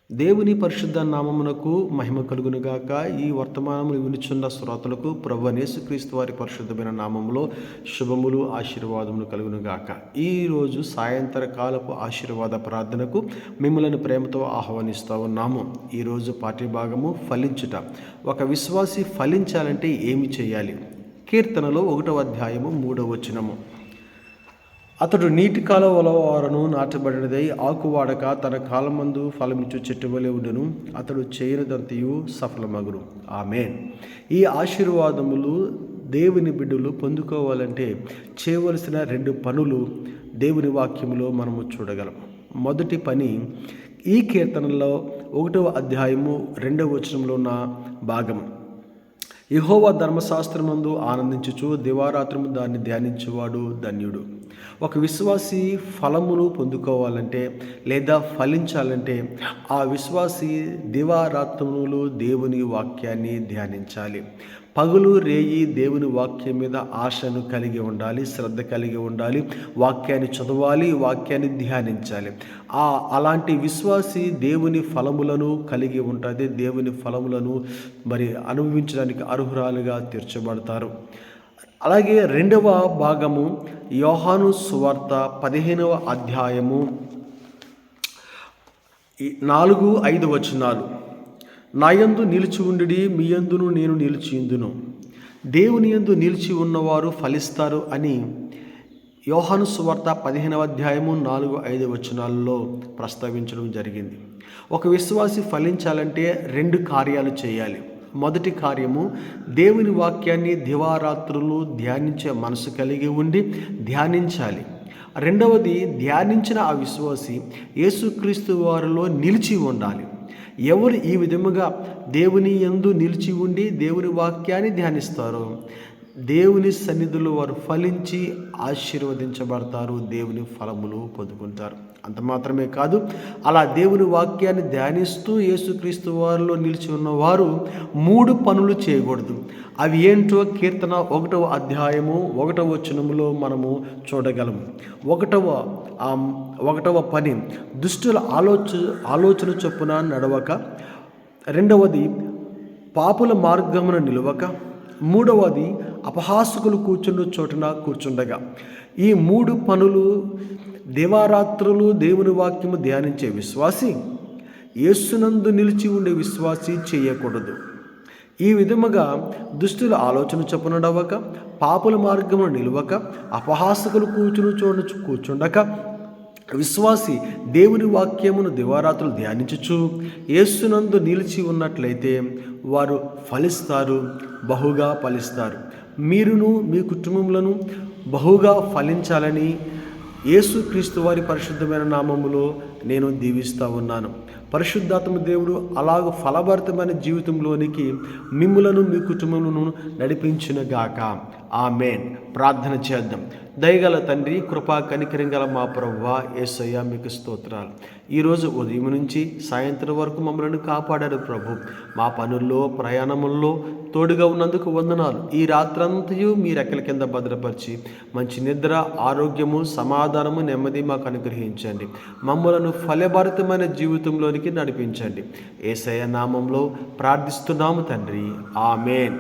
దేవుని పరిశుద్ధ నామమునకు మహిమ కలుగునుగాక. ఈ వర్తమానములు వినుచున్న శ్రోతలకు ప్రభువైన యేసుక్రీస్తు వారి పరిశుద్ధమైన నామములో శుభములు ఆశీర్వాదములు కలుగునుగాక. ఈరోజు సాయంత్రకాలపు ఆశీర్వాద ప్రార్థనకు మిమ్మల్ని ప్రేమతో ఆహ్వానిస్తూ ఉన్నాము. ఈరోజు పాఠ్యభాగము ఫలించుట. ఒక విశ్వాసి ఫలించాలంటే ఏమి చేయాలి? కీర్తనలో 1వ అధ్యాయము 3వ వచనము. అతడు నీటి కాలువల వారను నాటబడినదై ఆకువాడక తన కాలమందు ఫలమిచ్చు చెట్టు వలె ఉండును. అతడు చేయనిదంతయు సఫలమగును. ఆమేన్. ఈ ఆశీర్వాదములు దేవుని బిడ్డలు పొందుకోవాలంటే చేయవలసిన 2 పనులు దేవుని వాక్యములో మనము చూడగలం. మొదటి పని ఈ కీర్తనలో 1వ అధ్యాయము 2వ వచనంలో ఉన్న భాగం. యెహోవా ధర్మశాస్త్రమందు ఆనందించుచు దివారాత్రము దాన్ని ధ్యానించువాడు ధన్యుడు. ఒక విశ్వాసి ఫలమును పొందుకోవాలంటే లేదా ఫలించాలంటే ఆ విశ్వాసి దివారాత్రములు దేవుని వాక్యాన్ని ధ్యానించాలి. పగులు రేయి దేవుని వాక్యం మీద ఆశను కలిగి ఉండాలి, శ్రద్ధ కలిగి ఉండాలి, వాక్యాన్ని చదవాలి, వాక్యాన్ని ధ్యానించాలి. అలాంటి విశ్వాసి దేవుని ఫలములను కలిగి ఉంటుంది. దేవుని ఫలములను అనుభవించడానికి అర్హురాలుగా తీర్చబడతారు. అలాగే 2వ భాగము యోహాను సువార్త 15వ అధ్యాయము 4-5 వచనాలు. నా యందు నిలిచి ఉండుడి, మీ యందును నేను నిలిచియుందును. దేవుని యందు నిలిచి ఉన్నవారు ఫలిస్తారు అని యోహాను సువార్త 15వ అధ్యాయము 4-5 వచనాల్లో ప్రస్తావించడం జరిగింది. ఒక విశ్వాసి ఫలించాలంటే 2 కార్యాలు చేయాలి. మొదటి కార్యము దేవుని వాక్యాన్ని దివారాత్రులు ధ్యానించే మనసు కలిగి ఉండి ధ్యానించాలి. 2వది ధ్యానించిన ఆ విశ్వాసి యేసుక్రీస్తు వారిలో నిలిచి ఉండాలి. ఎవరు ఈ విధముగా దేవుని యందు నిలిచి ఉండి దేవుని వాక్యాన్ని ధ్యానిస్తారో దేవుని సన్నిధిలో వారు ఫలించి ఆశీర్వదించబడతారు, దేవుని ఫలములు పొందుకుంటారు. అంత మాత్రమే కాదు, అలా దేవుని వాక్యాన్ని ధ్యానిస్తూ యేసుక్రీస్తు వారిలో నిలిచి ఉన్నవారు 3 పనులు చేయకూడదు. అవి ఏంటో కీర్తన 1వ అధ్యాయము 1వ వచనములో మనము చూడగలము. 1వ పని దుష్టుల ఆలోచన చొప్పున నడవక, 2వది పాపుల మార్గమున నిలవక, 3వది అపహాసకులు కూర్చున్న చోటున కూర్చుండగా. ఈ 3 పనులు దివారాత్రులు దేవుని వాక్యము ధ్యానించే విశ్వాసి, యేసునందు నిలిచి ఉండే విశ్వాసి చేయకూడదు. ఈ విధముగా దుష్టుల ఆలోచన చొప్పున నడవక, పాపుల మార్గమును నిలవక, అపహాసకులు కూర్చుండక విశ్వాసి దేవుని వాక్యమును దివారాత్రులు ధ్యానించుచు యేసునందు నిలిచి ఉన్నట్లయితే వారు ఫలిస్తారు, బహుగా ఫలిస్తారు. మీరును మీ కుటుంబములను బహుగా ఫలించాలని యేసుక్రీస్తు వారి పరిశుద్ధమైన నామములో నేను దీవిస్తూ ఉన్నాను. పరిశుద్ధాత్మ దేవుడు అలాగ ఫలభరితమైన జీవితంలోనికి మిమ్ములను మీ కుటుంబములను నడిపించునుగాక. ఆమేన్. ప్రార్థన చేద్దాం. దయగల తండ్రి, కృపా కనికరం గల మా ప్రభువా యేసయ్య, మీకు స్తోత్రాలు. ఈరోజు ఉదయం నుంచి సాయంత్రం వరకు మమ్మల్ని కాపాడారు ప్రభు. మా పనుల్లో ప్రయాణముల్లో తోడుగా ఉన్నందుకు వందనాలు. ఈ రాత్రంతయు మీ రెక్కల కింద భద్రపరిచి మంచి నిద్ర, ఆరోగ్యము, సమాధానము, నెమ్మది మాకు అనుగ్రహించండి. మమ్మలను ఫలభరితమైన జీవితంలోనికి నడిపించండి. యేసయ్య నామంలో ప్రార్థిస్తున్నాము తండ్రి. ఆమేన్.